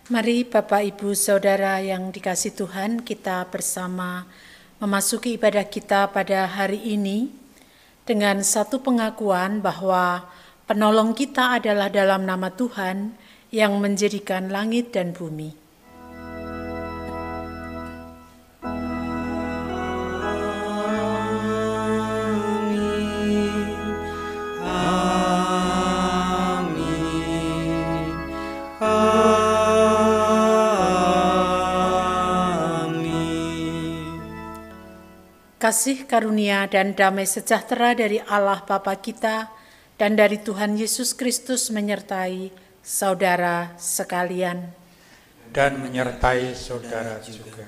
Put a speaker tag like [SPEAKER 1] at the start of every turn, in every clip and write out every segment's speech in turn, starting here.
[SPEAKER 1] Mari Bapak, Ibu, Saudara yang dikasihi Tuhan, kita bersama memasuki ibadah kita pada hari ini dengan satu pengakuan bahwa penolong kita adalah dalam nama Tuhan yang menjadikan langit dan bumi. Kasih karunia dan damai sejahtera dari Allah Bapa kita dan dari Tuhan Yesus Kristus menyertai saudara sekalian.
[SPEAKER 2] Dan menyertai saudara juga.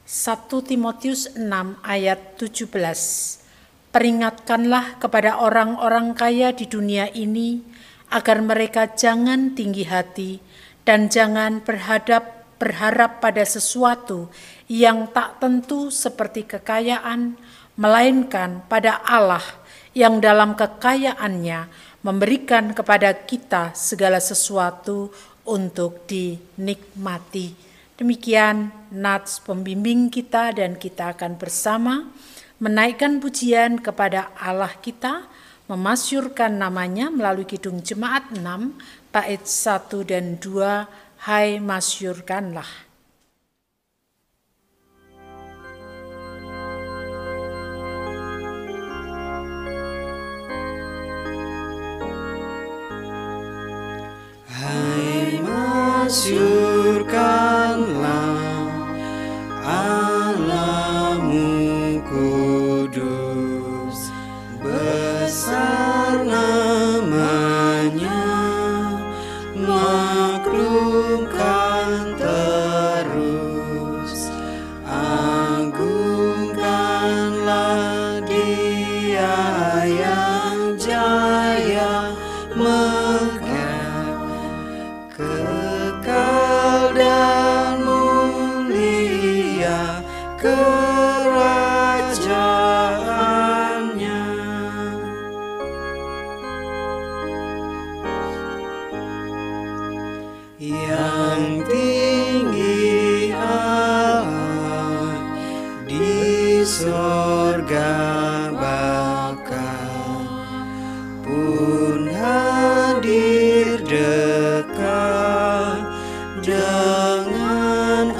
[SPEAKER 1] 1 Timotius 6 ayat 17. Peringatkanlah kepada orang-orang kaya di dunia ini agar mereka jangan tinggi hati dan jangan berharap pada sesuatu yang tak tentu seperti kekayaan, melainkan pada Allah yang dalam kekayaannya memberikan kepada kita segala sesuatu untuk dinikmati. Demikian nats pembimbing kita, dan kita akan bersama menaikkan pujian kepada Allah kita, memasyurkan namanya melalui Kidung Jemaat 6, bait 1 dan 2, Hai masyurkanlah.
[SPEAKER 3] Hai masyurkanlah Allahmu kudus, besar namanya, maklumkan terus, agungkanlah Dia yang jaya megah, kekal dan mulia kerajaannya. Yang tinggi Allah di sorga Bapa pun hadir dekat dengan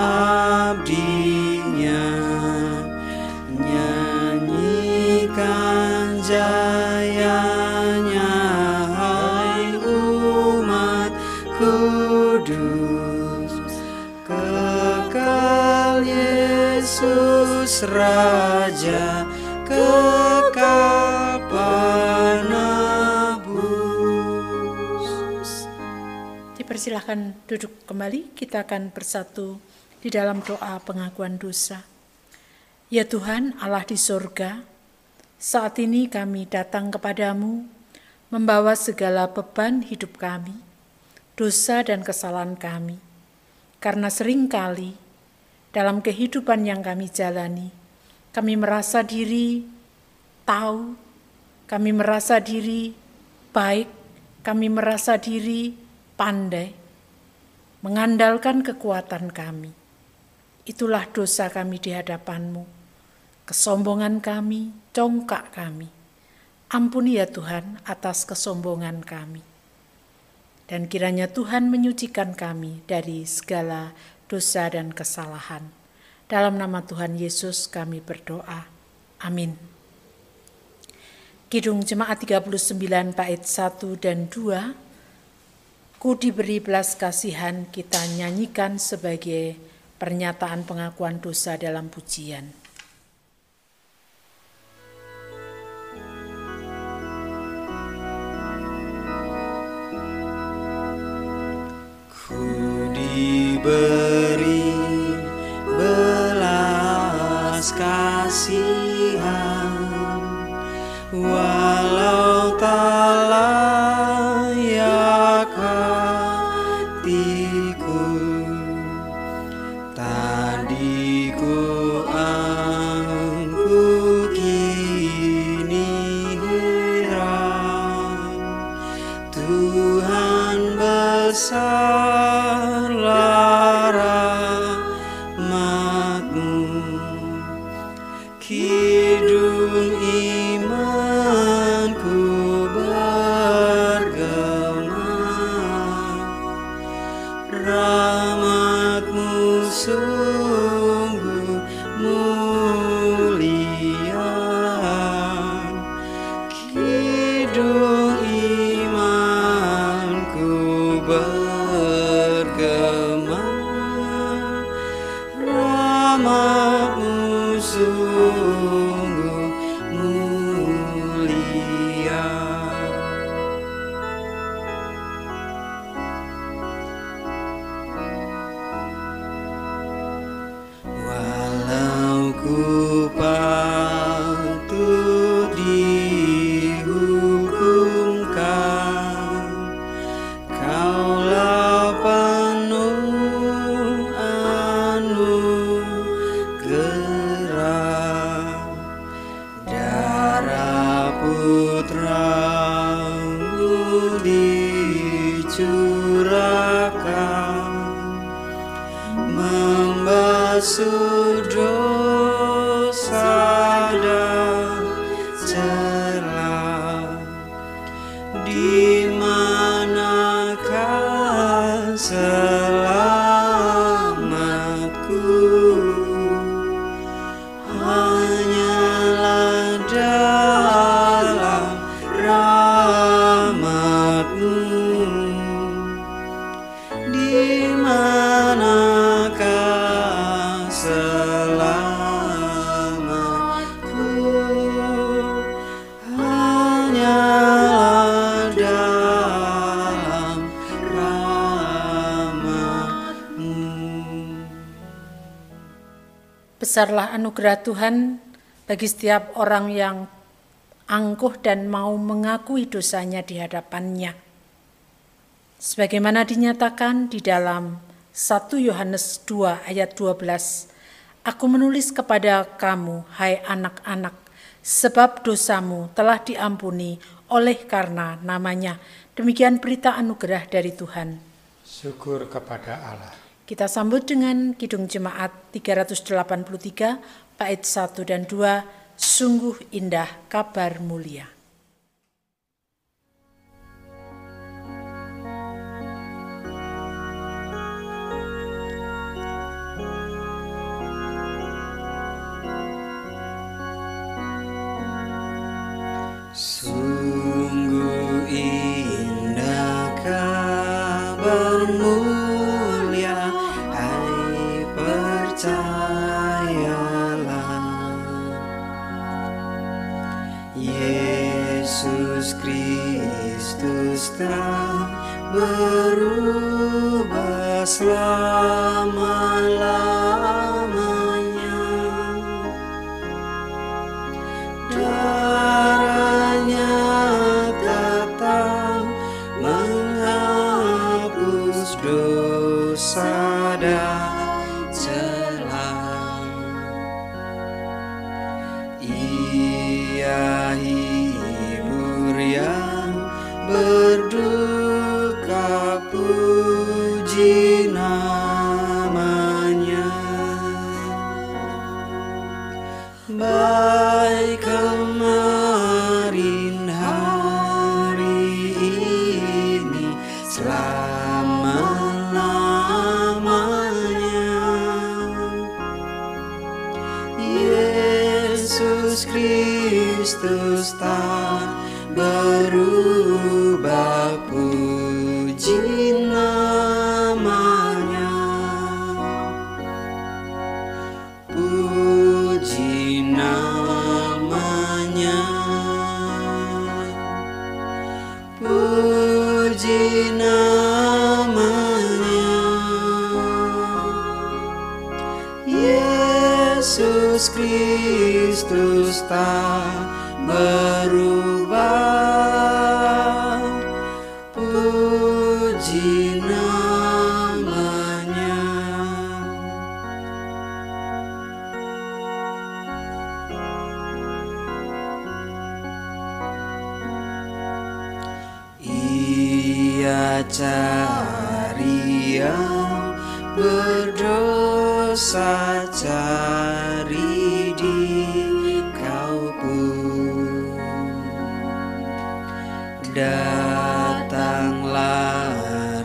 [SPEAKER 3] abdinya, nyanyikan jayanya, hai umat kudus, kekal Yesus Raja, kekal penebus.
[SPEAKER 1] Dipersilahkan duduk kembali, kita akan bersatu di dalam doa pengakuan dosa. Ya Tuhan Allah di sorga, saat ini kami datang kepadamu, membawa segala beban hidup kami, dosa dan kesalahan kami. Karena seringkali dalam kehidupan yang kami jalani, kami merasa diri tahu, kami merasa diri baik, kami merasa diri pandai, mengandalkan kekuatan kami. Itulah dosa kami di hadapan-Mu, kesombongan kami, congkak kami. Ampuni ya Tuhan atas kesombongan kami. Dan kiranya Tuhan menyucikan kami dari segala dosa dan kesalahan. Dalam nama Tuhan Yesus kami berdoa. Amin. Kidung Jemaat 39 bait 1 dan 2. Ku diberi belas kasihan kita nyanyikan sebagai pernyataan pengakuan dosa dalam pujian.
[SPEAKER 3] Diberi belas kasihan, walau tak layak hatiku, tadi ku angkuh kini heran, Tuhan besar kidung imanku bergema, rahmat-Mu sungguh mulia, kidung imanku bergema, rahmat-Mu sungguh mulia. Walau ku patut dihukumkan, Kaulah penuh anugerah, darah Putra-Mu dicurahkan, membasuh dosa dan celah. Di manakah selamatku? Hanyalah dalam rahmat-Mu. Di manakah selamatku? Hanyalah dalam rahmat-Mu.
[SPEAKER 1] Besarlah anugerah Tuhan bagi setiap orang yang angkuh dan mau mengakui dosanya di hadapan-Nya. Sebagaimana dinyatakan di dalam 1 Yohanes 2 ayat 12, Aku menulis kepada kamu, hai anak-anak, sebab dosamu telah diampuni oleh karena namanya. Demikian berita anugerah dari Tuhan.
[SPEAKER 2] Syukur kepada Allah.
[SPEAKER 1] Kita sambut dengan Kidung Jemaat 383, bait 1 dan 2, Sungguh Indah Kabar Mulia.
[SPEAKER 3] Sungguh indah kabar mulia, hai percayalah, Yesus Kristus telah berubah selama-lamanya. Darahnya datang menghapus dosa dan celah. Ia hibur yang berduka, puji namanya. Baik kemarin hari ini selama-lamanya. Yesus Kristus tak berubah, puji namanya, puji namanya, puji namanya. Yesus Kristus tak berubah, puji namanya. Ia cari yang berdosa, cari di kau pun. Datanglah,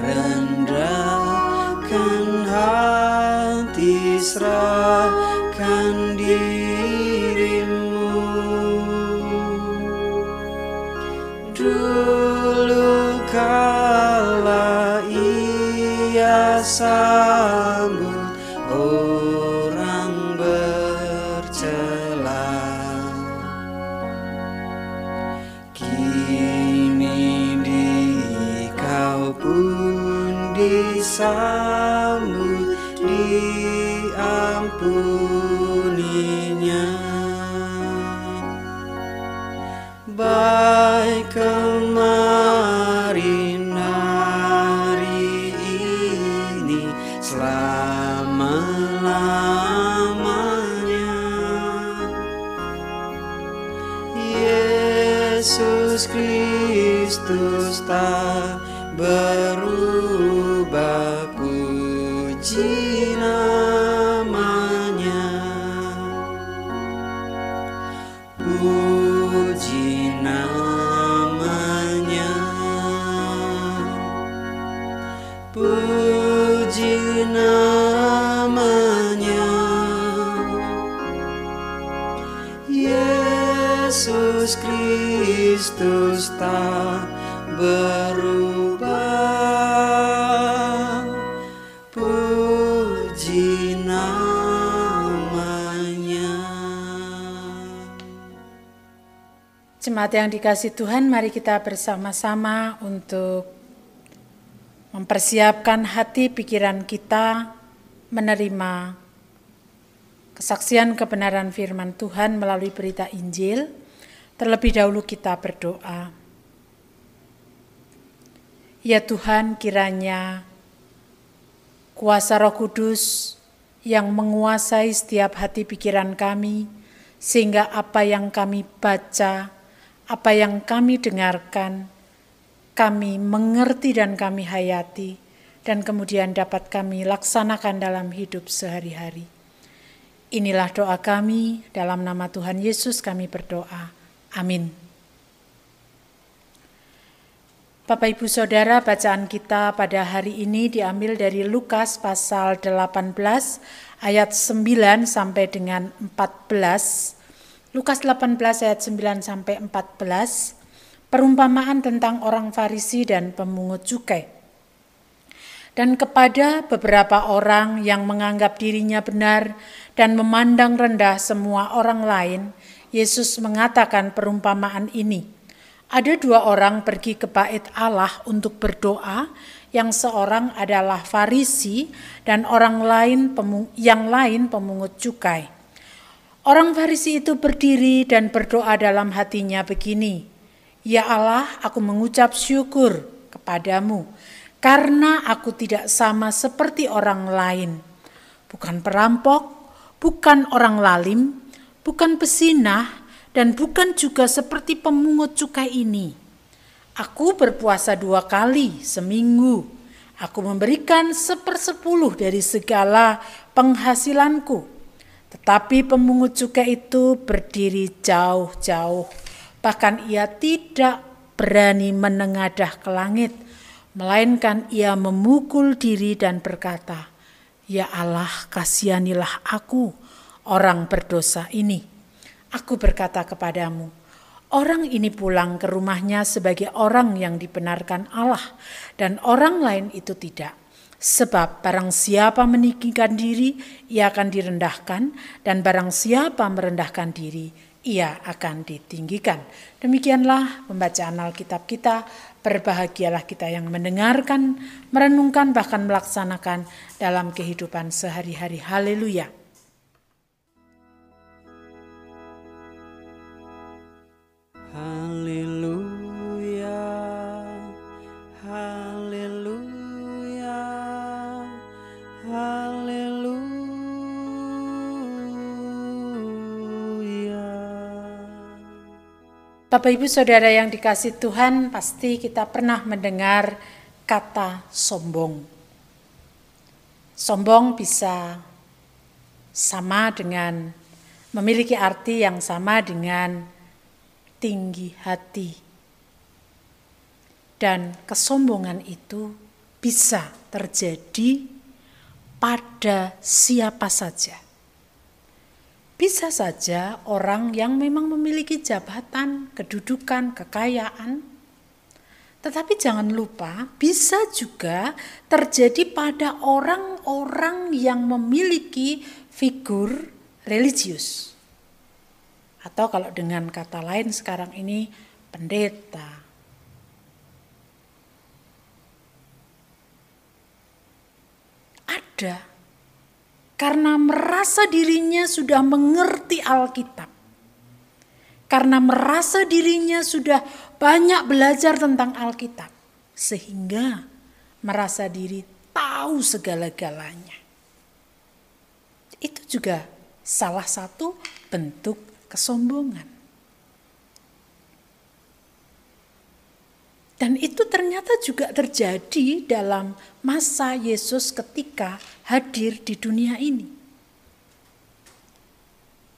[SPEAKER 3] rendahkan hati, serahkan dirimu. Dulu kala ia sambut orang bercela, kini di kau pun disambut, diampuninya. Baik kemarin, hari ini, selama-lamanya. Yesus Kristus tak berubah, puji namanya, puji namanya, puji namanya. Yesus Kristus tak berubah, puji namanya.
[SPEAKER 1] Jemaat yang dikasihi Tuhan, mari kita bersama-sama untuk mempersiapkan hati pikiran kita menerima kesaksian kebenaran firman Tuhan melalui berita Injil. Terlebih dahulu kita berdoa. Ya Tuhan, kiranya kuasa Roh Kudus yang menguasai setiap hati pikiran kami, sehingga apa yang kami baca, apa yang kami dengarkan, kami mengerti dan kami hayati, dan kemudian dapat kami laksanakan dalam hidup sehari-hari. Inilah doa kami, dalam nama Tuhan Yesus kami berdoa. Amin. Bapak Ibu Saudara, bacaan kita pada hari ini diambil dari Lukas pasal 18 ayat 9 sampai dengan 14. Lukas 18 ayat 9 sampai 14, perumpamaan tentang orang Farisi dan pemungut cukai. Dan kepada beberapa orang yang menganggap dirinya benar dan memandang rendah semua orang lain, Yesus mengatakan perumpamaan ini. Ada dua orang pergi ke bait Allah untuk berdoa, yang seorang adalah Farisi dan yang lain pemungut cukai. Orang Farisi itu berdiri dan berdoa dalam hatinya begini, "Ya Allah, aku mengucap syukur kepadamu, karena aku tidak sama seperti orang lain, bukan perampok, bukan orang lalim, bukan pezinah, dan bukan juga seperti pemungut cukai ini. Aku berpuasa 2 kali seminggu. Aku memberikan 1/10 dari segala penghasilanku." Tetapi pemungut cukai itu berdiri jauh-jauh. Bahkan ia tidak berani menengadah ke langit, melainkan ia memukul diri dan berkata, "Ya Allah, kasihanilah aku, orang berdosa ini." Aku berkata kepadamu, orang ini pulang ke rumahnya sebagai orang yang dibenarkan Allah, dan orang lain itu tidak. Sebab barang siapa meninggikan diri, ia akan direndahkan, dan barang siapa merendahkan diri, ia akan ditinggikan. Demikianlah pembacaan Alkitab kita. Berbahagialah kita yang mendengarkan, merenungkan, bahkan melaksanakan dalam kehidupan sehari-hari. Haleluya.
[SPEAKER 3] Haleluya, haleluya, haleluya.
[SPEAKER 1] Bapak Ibu Saudara yang dikasihi Tuhan, pasti kita pernah mendengar kata sombong. Sombong bisa sama dengan memiliki arti yang sama dengan tinggi hati. Dan kesombongan itu bisa terjadi pada siapa saja. Bisa saja orang yang memang memiliki jabatan, kedudukan, kekayaan. Tetapi jangan lupa bisa juga terjadi pada orang-orang yang memiliki figur religius. Atau kalau dengan kata lain sekarang ini pendeta. Ada. Karena merasa dirinya sudah mengerti Alkitab. Karena merasa dirinya sudah banyak belajar tentang Alkitab. Sehingga merasa diri tahu segala-galanya. Itu juga salah satu bentuk kesombongan. Dan itu ternyata juga terjadi dalam masa Yesus ketika hadir di dunia ini.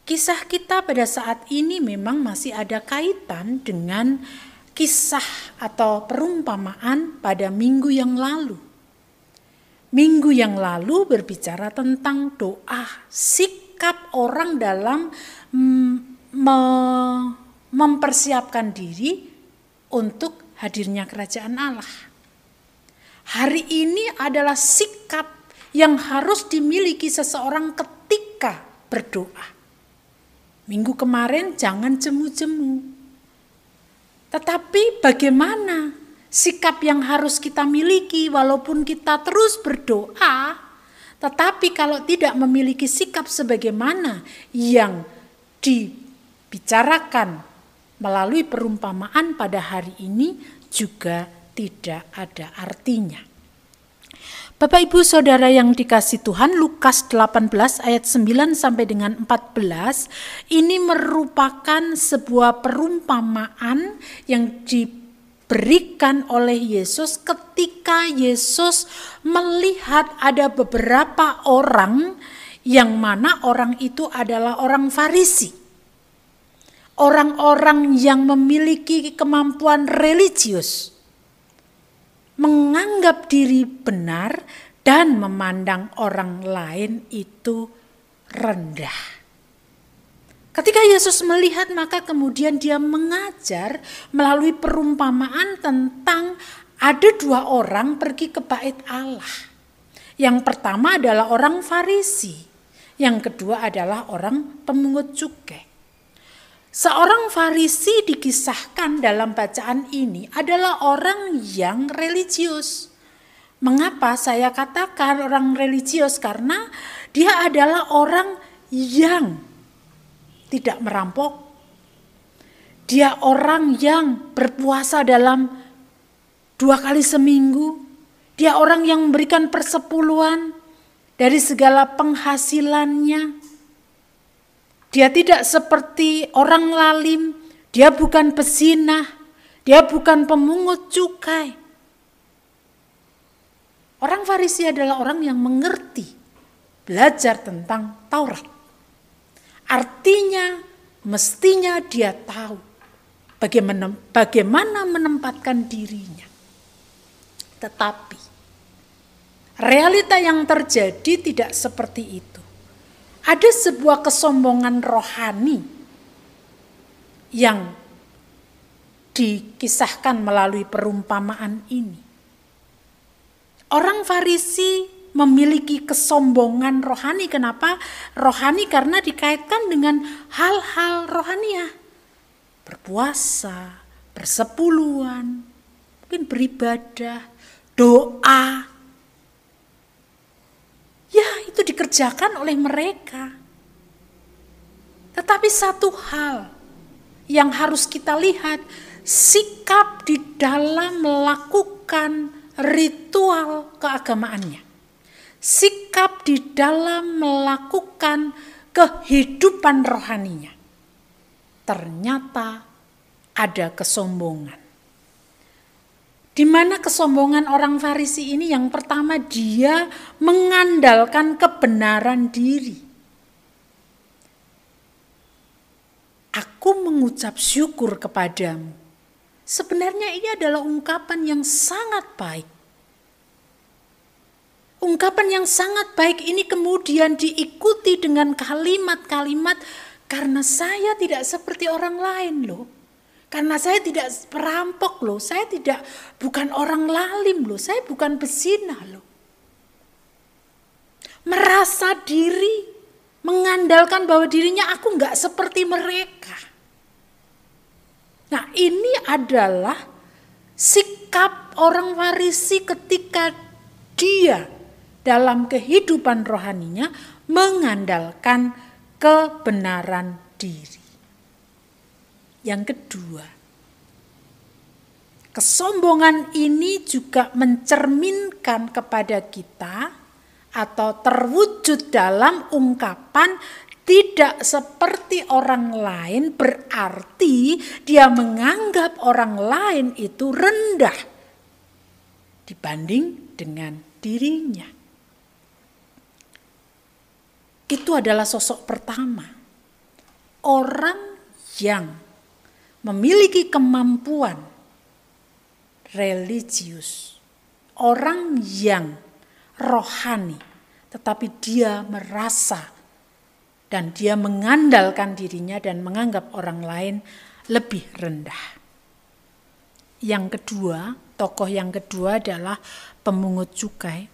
[SPEAKER 1] Kisah kita pada saat ini memang masih ada kaitan dengan kisah atau perumpamaan pada minggu yang lalu. Minggu yang lalu berbicara tentang doa, sikap orang dalam mempersiapkan diri untuk hadirnya kerajaan Allah. Hari ini adalah sikap yang harus dimiliki seseorang ketika berdoa. Minggu kemarin jangan jemu-jemu. Tetapi bagaimana sikap yang harus kita miliki walaupun kita terus berdoa, tetapi kalau tidak memiliki sikap sebagaimana yang dibicarakan melalui perumpamaan pada hari ini juga tidak ada artinya. Bapak Ibu Saudara yang dikasihi Tuhan, Lukas 18 ayat 9 sampai dengan 14 ini merupakan sebuah perumpamaan yang diberikan oleh Yesus ketika Yesus melihat ada beberapa orang yang mana orang itu adalah orang Farisi. Orang-orang yang memiliki kemampuan religius, menganggap diri benar dan memandang orang lain itu rendah. Ketika Yesus melihat, maka kemudian dia mengajar melalui perumpamaan tentang ada dua orang pergi ke bait Allah. Yang pertama adalah orang Farisi, yang kedua adalah orang pemungut cukai. Seorang Farisi dikisahkan dalam bacaan ini adalah orang yang religius. Mengapa saya katakan orang religius? Karena dia adalah orang yang tidak merampok. Dia orang yang berpuasa dalam 2 kali seminggu. Dia orang yang memberikan persepuluhan dari segala penghasilannya. Dia tidak seperti orang lalim, dia bukan pezinah, dia bukan pemungut cukai. Orang Farisi adalah orang yang mengerti, belajar tentang Taurat. Artinya, mestinya dia tahu bagaimana menempatkan dirinya. Tetapi realita yang terjadi tidak seperti itu. Ada sebuah kesombongan rohani yang dikisahkan melalui perumpamaan ini. Orang Farisi memiliki kesombongan rohani. Kenapa? Rohani karena dikaitkan dengan hal-hal rohaniah. Berpuasa, bersepuluhan, mungkin beribadah, doa. Ya, itu dikerjakan oleh mereka. Tetapi satu hal yang harus kita lihat, sikap di dalam melakukan ritual keagamaannya. Sikap di dalam melakukan kehidupan rohaninya. Ternyata ada kesombongan. Di mana kesombongan orang Farisi ini? Yang pertama, dia mengandalkan kebenaran diri. Aku mengucap syukur kepadamu. Sebenarnya ini adalah ungkapan yang sangat baik. Ungkapan yang sangat baik ini kemudian diikuti dengan kalimat-kalimat, karena saya tidak seperti orang lain loh. Karena saya tidak perampok loh, saya bukan orang lalim loh, saya bukan pezinah loh. Merasa diri, mengandalkan bahwa dirinya aku enggak seperti mereka. Nah, ini adalah sikap orang Farisi ketika dia dalam kehidupan rohaninya mengandalkan kebenaran diri. Yang kedua, kesombongan ini juga mencerminkan kepada kita atau terwujud dalam ungkapan tidak seperti orang lain, berarti dia menganggap orang lain itu rendah dibanding dengan dirinya. Itu adalah sosok pertama. Orang yang memiliki kemampuan religius, orang yang rohani, tetapi dia merasa dan dia mengandalkan dirinya dan menganggap orang lain lebih rendah. Yang kedua, tokoh yang kedua adalah pemungut cukai.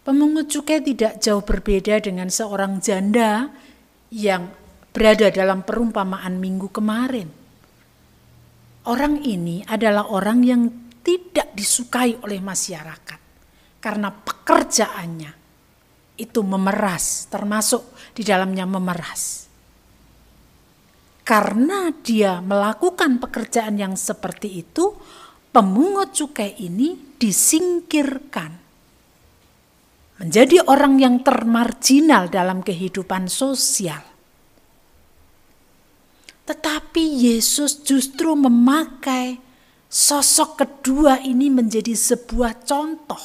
[SPEAKER 1] Pemungut cukai tidak jauh berbeda dengan seorang janda yang berada dalam perumpamaan minggu kemarin. Orang ini adalah orang yang tidak disukai oleh masyarakat karena pekerjaannya itu memeras, termasuk di dalamnya memeras. Karena dia melakukan pekerjaan yang seperti itu, pemungut cukai ini disingkirkan. Menjadi orang yang termarginal dalam kehidupan sosial. Tetapi Yesus justru memakai sosok kedua ini menjadi sebuah contoh.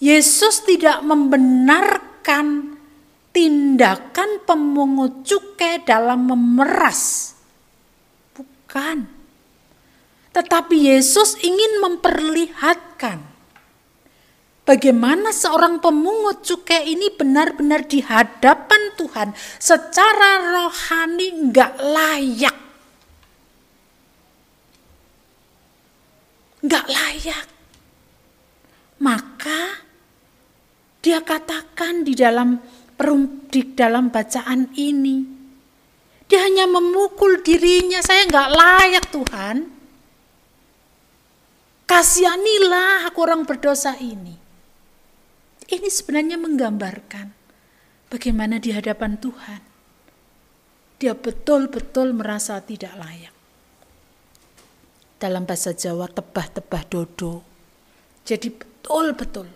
[SPEAKER 1] Yesus tidak membenarkan tindakan pemungut cukai dalam memeras. Bukan. Tetapi Yesus ingin memperlihatkan bagaimana seorang pemungut cukai ini benar-benar di hadapan Tuhan secara rohani enggak layak. Enggak layak. Maka dia katakan di dalam bacaan ini, dia hanya memukul dirinya, saya enggak layak Tuhan. Kasihanilah aku orang berdosa ini. Ini sebenarnya menggambarkan bagaimana di hadapan Tuhan dia betul-betul merasa tidak layak. Dalam bahasa Jawa tebah-tebah dodo. Jadi betul-betul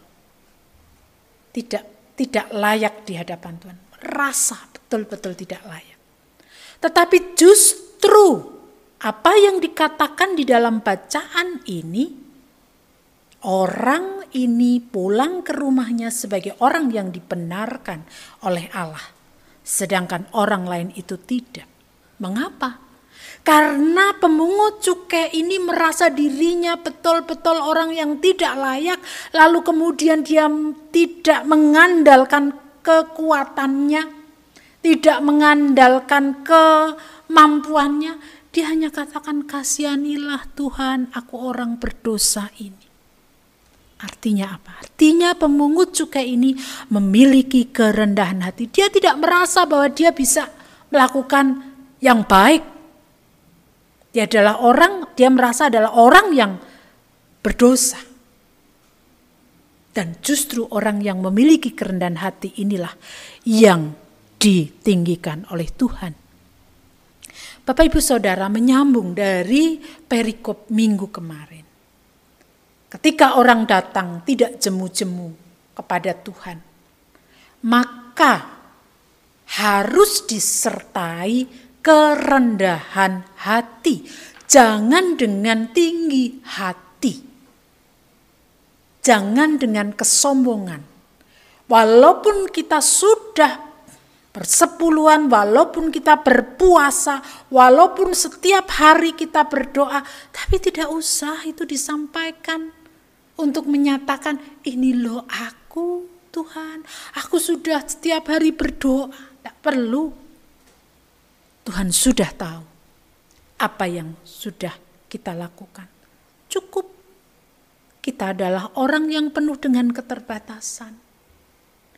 [SPEAKER 1] tidak layak di hadapan Tuhan. Merasa betul-betul tidak layak. Tetapi justru apa yang dikatakan di dalam bacaan ini, orang ini pulang ke rumahnya sebagai orang yang dibenarkan oleh Allah. Sedangkan orang lain itu tidak. Mengapa? Karena pemungut cukai ini merasa dirinya betul-betul orang yang tidak layak, lalu kemudian dia tidak mengandalkan kekuatannya, tidak mengandalkan kemampuannya. Dia hanya katakan, kasihanilah Tuhan, aku orang berdosa ini. Artinya apa? Artinya pemungut cukai ini memiliki kerendahan hati. Dia tidak merasa bahwa dia bisa melakukan yang baik. Dia merasa adalah orang yang berdosa. Dan justru orang yang memiliki kerendahan hati inilah yang ditinggikan oleh Tuhan. Bapak Ibu Saudara, menyambung dari perikop minggu kemarin. Ketika orang datang tidak jemu-jemu kepada Tuhan, maka harus disertai kerendahan hati. Jangan dengan tinggi hati. Jangan dengan kesombongan. Walaupun kita sudah bersepuluhan, walaupun kita berpuasa, walaupun setiap hari kita berdoa, tapi tidak usah itu disampaikan untuk menyatakan, ini loh aku Tuhan, aku sudah setiap hari berdoa. Tidak perlu. Tuhan sudah tahu apa yang sudah kita lakukan. Cukup. Kita adalah orang yang penuh dengan keterbatasan.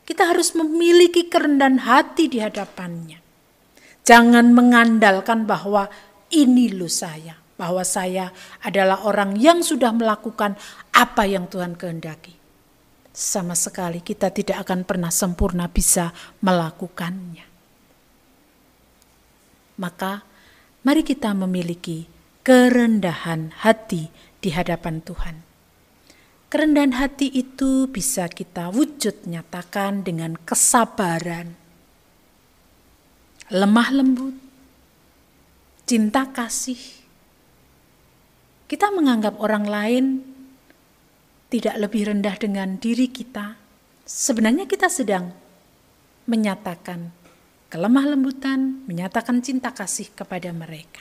[SPEAKER 1] Kita harus memiliki kerendahan hati di hadapannya. Jangan mengandalkan bahwa ini loh saya. Bahwa saya adalah orang yang sudah melakukan apa yang Tuhan kehendaki. Sama sekali kita tidak akan pernah sempurna bisa melakukannya. Maka mari kita memiliki kerendahan hati di hadapan Tuhan. Kerendahan hati itu bisa kita wujud nyatakan dengan kesabaran, lemah lembut, cinta kasih. Kita menganggap orang lain tidak lebih rendah dengan diri kita. Sebenarnya kita sedang menyatakan kelemah lembutan, menyatakan cinta kasih kepada mereka.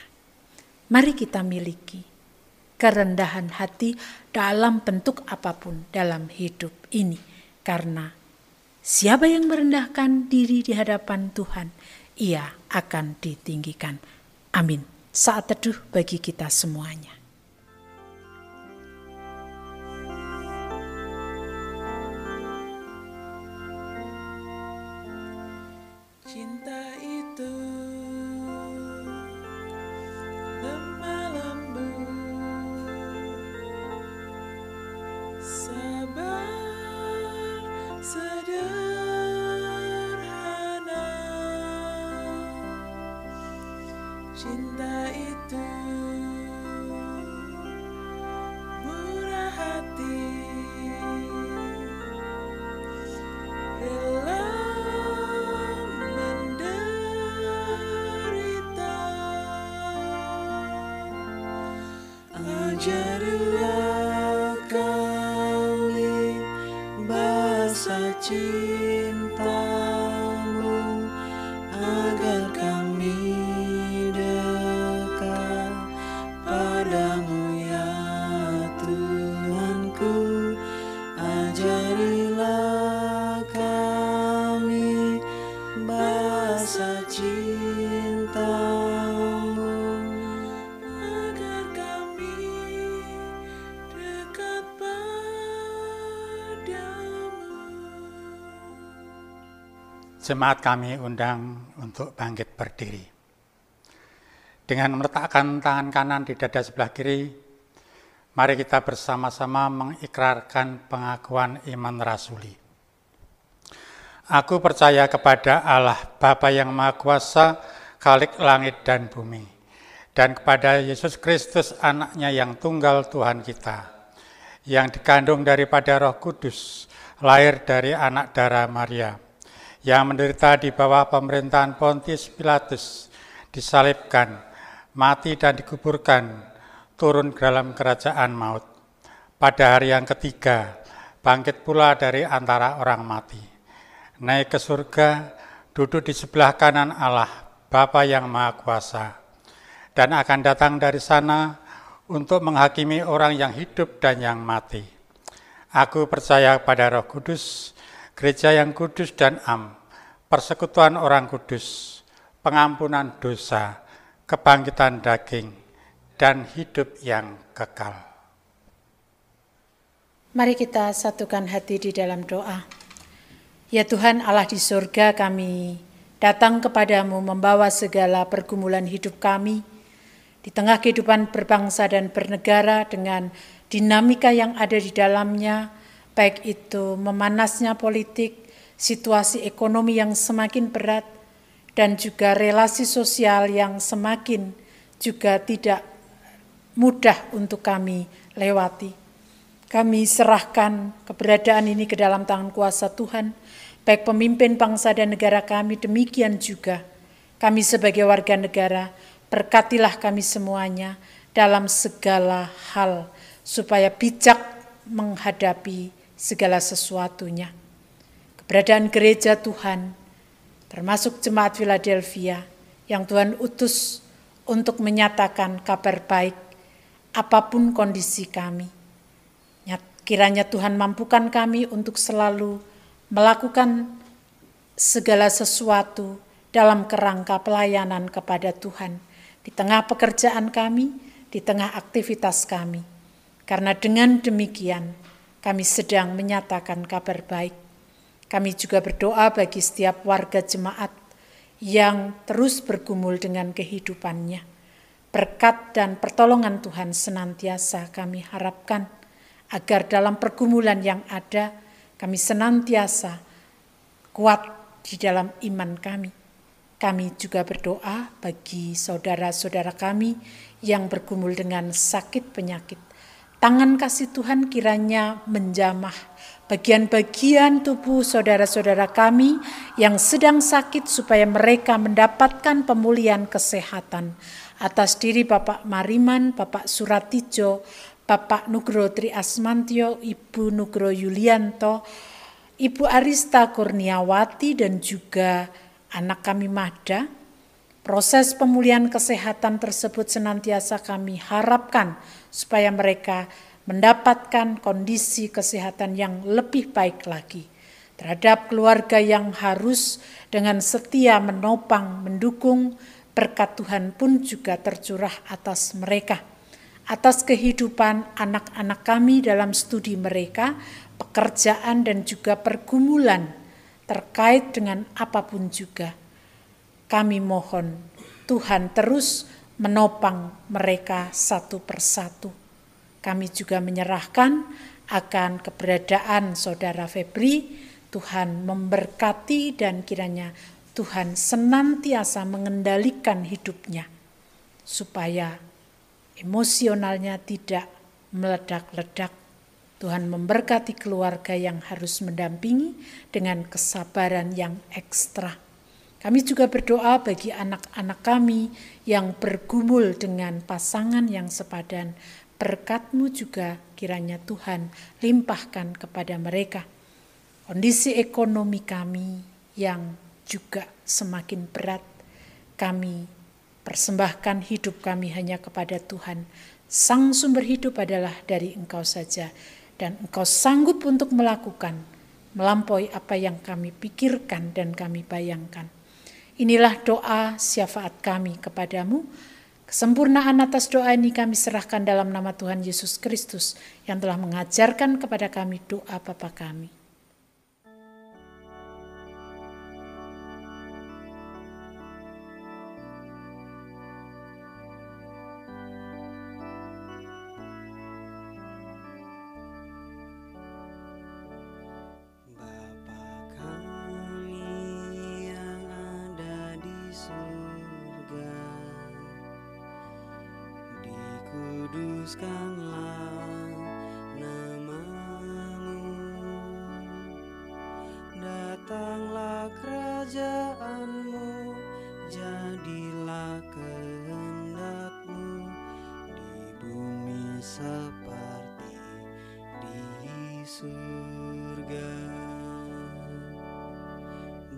[SPEAKER 1] Mari kita miliki kerendahan hati dalam bentuk apapun dalam hidup ini. Karena siapa yang merendahkan diri di hadapan Tuhan, ia akan ditinggikan. Amin. Saat teduh bagi kita semuanya.
[SPEAKER 3] Cinta itu lemah lembut, sabar sederhana. Cinta itu murah hati, rela menderita. Ajarilah kami bahasa cintamu, agar kami dekat padamu ya Tuhanku. Ajarilah kami bahasa cintamu, agar kami dekat padamu.
[SPEAKER 2] Jemaat kami undang untuk bangkit berdiri. Dengan meletakkan tangan kanan di dada sebelah kiri, mari kita bersama-sama mengikrarkan pengakuan iman rasuli. Aku percaya kepada Allah, Bapa yang Maha Kuasa, Khalik langit dan bumi, dan kepada Yesus Kristus, anaknya yang tunggal Tuhan kita, yang dikandung daripada Roh Kudus, lahir dari anak darah Maria, yang menderita di bawah pemerintahan Pontius Pilatus, disalibkan, mati dan dikuburkan, turun ke dalam kerajaan maut. Pada hari yang ketiga, bangkit pula dari antara orang mati, naik ke surga, duduk di sebelah kanan Allah, Bapa yang Maha Kuasa. dan akan datang dari sana untuk menghakimi orang yang hidup dan yang mati. Aku percaya pada Roh Kudus, gereja yang kudus dan am, persekutuan orang kudus, pengampunan dosa, kebangkitan daging, dan hidup yang kekal.
[SPEAKER 1] Mari kita satukan hati di dalam doa. Ya Tuhan Allah di surga, kami datang kepadamu membawa segala pergumulan hidup kami, di tengah kehidupan berbangsa dan bernegara dengan dinamika yang ada di dalamnya, baik itu memanasnya politik, situasi ekonomi yang semakin berat, dan juga relasi sosial yang semakin juga tidak mudah untuk kami lewati. Kami serahkan keberadaan ini ke dalam tangan kuasa Tuhan, baik pemimpin bangsa dan negara kami, demikian juga kami sebagai warga negara. Berkatilah kami semuanya dalam segala hal, supaya bijak menghadapi segala sesuatunya. Keberadaan gereja Tuhan, termasuk jemaat Philadelphia, yang Tuhan utus untuk menyatakan kabar baik, apapun kondisi kami. Kiranya Tuhan mampukan kami untuk selalu melakukan segala sesuatu dalam kerangka pelayanan kepada Tuhan, di tengah pekerjaan kami, di tengah aktivitas kami. Karena dengan demikian, kami sedang menyatakan kabar baik. Kami juga berdoa bagi setiap warga jemaat yang terus bergumul dengan kehidupannya. Berkat dan pertolongan Tuhan senantiasa kami harapkan, agar dalam pergumulan yang ada, kami senantiasa kuat di dalam iman kami. Kami juga berdoa bagi saudara-saudara kami yang bergumul dengan sakit penyakit. Tangan kasih Tuhan kiranya menjamah bagian-bagian tubuh saudara-saudara kami yang sedang sakit, supaya mereka mendapatkan pemulihan kesehatan. Atas diri Bapak Mariman, Bapak Suratijo, Bapak Nugro Tri Asmantio, Ibu Nugro Yulianto, Ibu Arista Kurniawati, dan juga anak kami Mahda. Proses pemulihan kesehatan tersebut senantiasa kami harapkan supaya mereka mendapatkan kondisi kesehatan yang lebih baik lagi. Terhadap keluarga yang harus dengan setia menopang, mendukung, berkat Tuhan pun juga tercurah atas mereka. Atas kehidupan anak-anak kami dalam studi mereka, pekerjaan dan juga pergumulan terkait dengan apapun juga. Kami mohon Tuhan terus menopang mereka satu persatu. Kami juga menyerahkan akan keberadaan saudara Febri. Tuhan memberkati dan kiranya Tuhan senantiasa mengendalikan hidupnya, supaya emosionalnya tidak meledak-ledak. Tuhan memberkati keluarga yang harus mendampingi dengan kesabaran yang ekstra. Kami juga berdoa bagi anak-anak kami yang bergumul dengan pasangan yang sepadan. Berkat-Mu juga kiranya Tuhan limpahkan kepada mereka. Kondisi ekonomi kami yang juga semakin berat, kami persembahkan hidup kami hanya kepada Tuhan. Sang sumber hidup adalah dari Engkau saja, dan Engkau sanggup untuk melakukan melampaui apa yang kami pikirkan dan kami bayangkan. Inilah doa syafaat kami kepadamu. Kesempurnaan atas doa ini kami serahkan dalam nama Tuhan Yesus Kristus yang telah mengajarkan kepada kami doa Bapa kami.
[SPEAKER 3] Kuduskanlah nama-Mu, datanglah kerajaan-Mu, jadilah kehendak-Mu di bumi seperti di surga.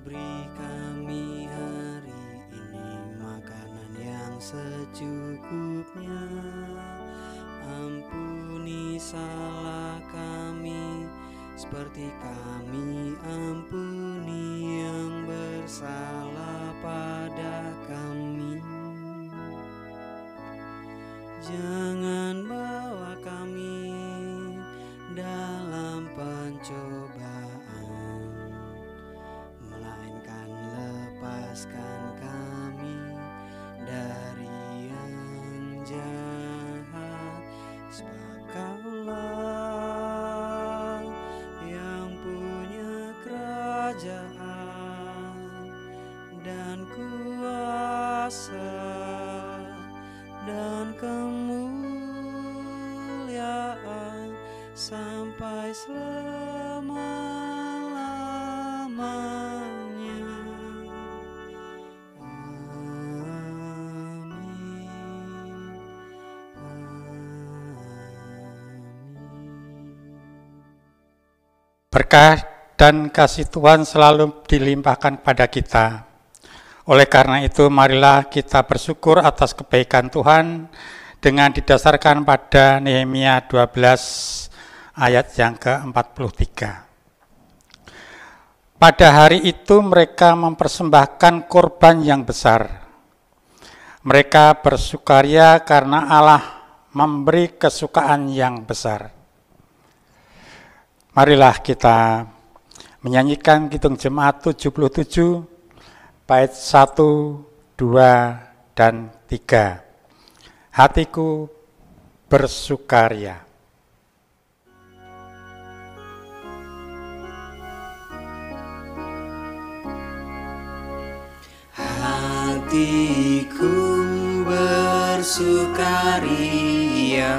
[SPEAKER 3] Beri kami hari ini makanan yang secukupnya. Ampuni salah kami, seperti kami ampuni yang bersalah pada kami. Jangan bawa kami dalam pencobaan, melainkan lepaskan kami dari yang jahat. Sebab Kaulah yang punya kerajaan dan kuasa dan kemuliaan sampai selama-lamanya. Amin.
[SPEAKER 2] Berkah dan kasih Tuhan selalu dilimpahkan pada kita. Oleh karena itu, marilah kita bersyukur atas kebaikan Tuhan dengan didasarkan pada Nehemia 12 ayat yang ke-43. Pada hari itu mereka mempersembahkan korban yang besar. Mereka bersukaria karena Allah memberi kesukaan yang besar. Marilah kita menyanyikan Kidung Jemaat 77 bait 1, 2, dan 3. Hatiku bersukaria.
[SPEAKER 3] Hatiku bersukaria,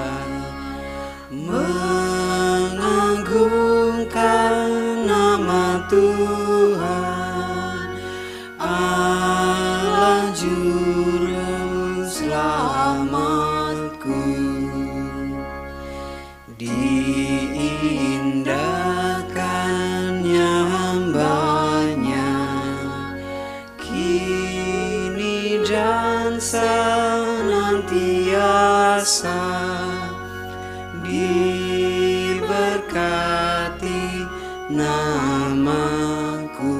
[SPEAKER 3] mengagungkan nama Tuhan, Allah Juru Selamatku. Diindahkannya hambanya kini dan senantiasa, diberkati namaku.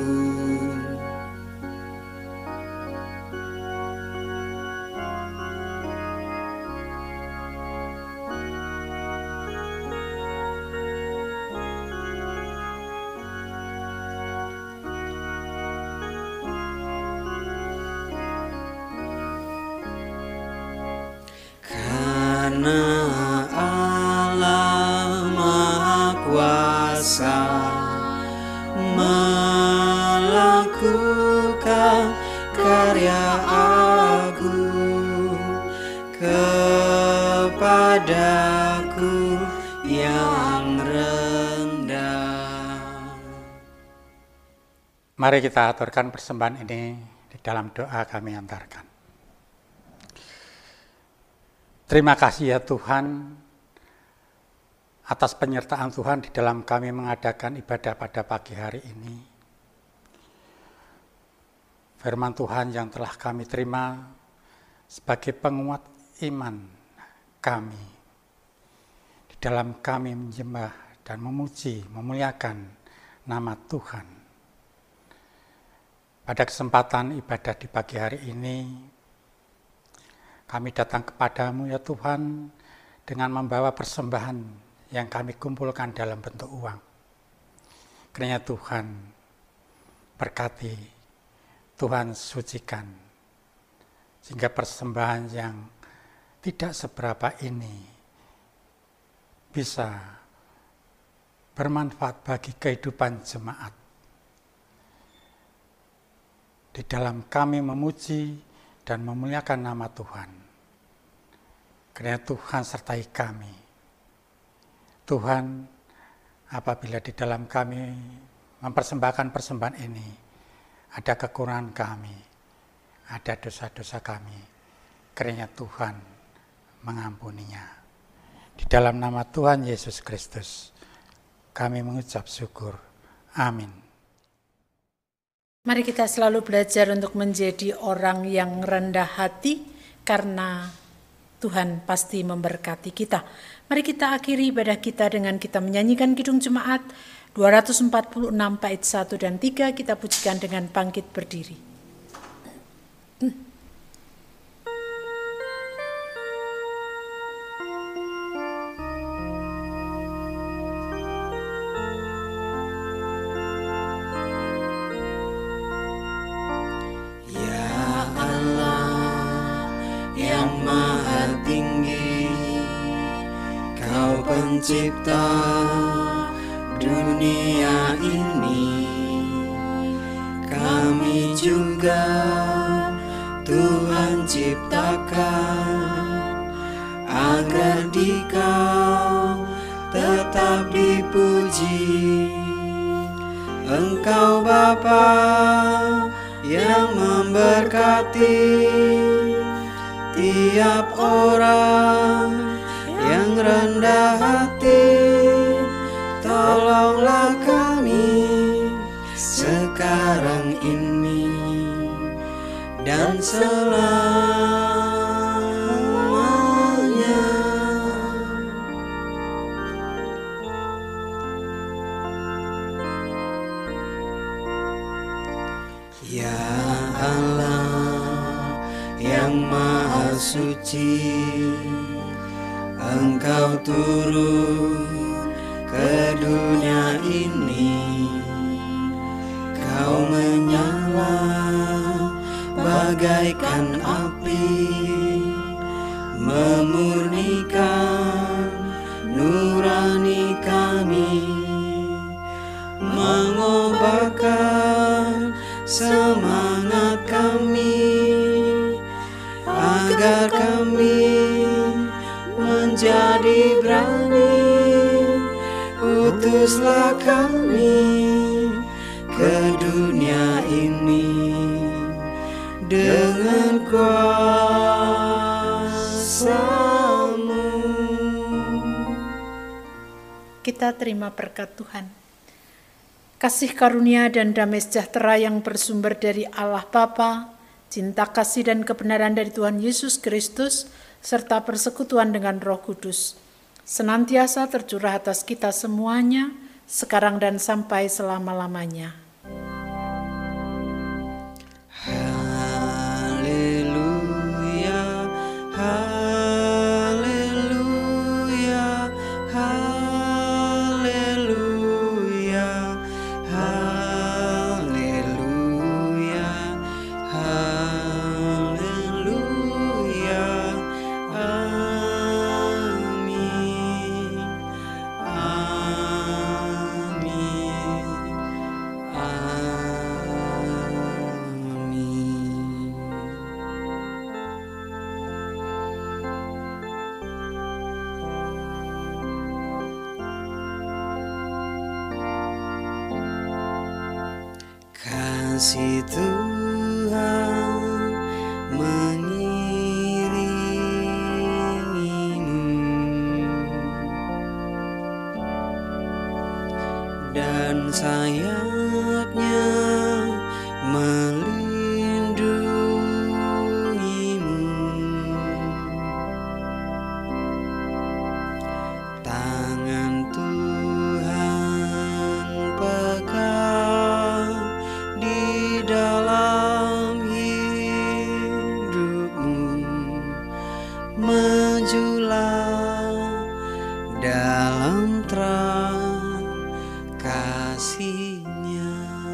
[SPEAKER 3] Karena Allah Maha Kuasa melakukan karya agung kepadaku yang rendah.
[SPEAKER 2] Mari kita aturkan persembahan ini di dalam doa kami antarkan. Terima kasih ya Tuhan atas penyertaan Tuhan di dalam kami mengadakan ibadah pada pagi hari ini. Firman Tuhan yang telah kami terima sebagai penguat iman kami. Di dalam kami menyembah dan memuji, memuliakan nama Tuhan. Pada kesempatan ibadah di pagi hari ini, kami datang kepadamu ya Tuhan dengan membawa persembahan yang kami kumpulkan dalam bentuk uang. Kiranya Tuhan berkati, Tuhan sucikan, sehingga persembahan yang tidak seberapa ini bisa bermanfaat bagi kehidupan jemaat. Di dalam kami memuji dan memuliakan nama Tuhan. Kiranya Tuhan sertai kami. Tuhan, apabila di dalam kami mempersembahkan persembahan ini, ada kekurangan kami, ada dosa-dosa kami, kiranya Tuhan mengampuninya. Di dalam nama Tuhan Yesus Kristus, kami mengucap syukur. Amin.
[SPEAKER 1] Mari kita selalu belajar untuk menjadi orang yang rendah hati karena Tuhan pasti memberkati kita. Mari kita akhiri ibadah kita dengan kita menyanyikan Kidung Jemaat 246 bait 1 dan 3, kita pujikan dengan bangkit berdiri.
[SPEAKER 3] Pencipta dunia ini, kami juga Tuhan ciptakan agar Dikau tetap dipuji. Engkau Bapa yang memberkati tiap orang yang rendah hati, tolonglah kami sekarang ini dan selamanya. Ya Allah yang Maha Suci, Engkau turun ke dunia ini, Kau menyala bagaikan api, memurnikan nurani kami, mengobarkan semangat kami, agar kami menjadi berani. Utuslah kami ke dunia ini dengan kuasa-Mu.
[SPEAKER 1] Kita terima berkat Tuhan. Kasih karunia dan damai sejahtera yang bersumber dari Allah Bapa, cinta kasih dan kebenaran dari Tuhan Yesus Kristus, serta persekutuan dengan Roh Kudus, senantiasa tercurah atas kita semuanya, sekarang dan sampai selama-lamanya.
[SPEAKER 3] Haleluya, haleluya, haleluya, haleluya, haleluya. Amin, amin, amin. Kasih Tuhan mengiringimu dan sayapnya melindungimu. Tangan Tuhan pegang di dalam hidupmu, majulah dalam terang kasih-Nya.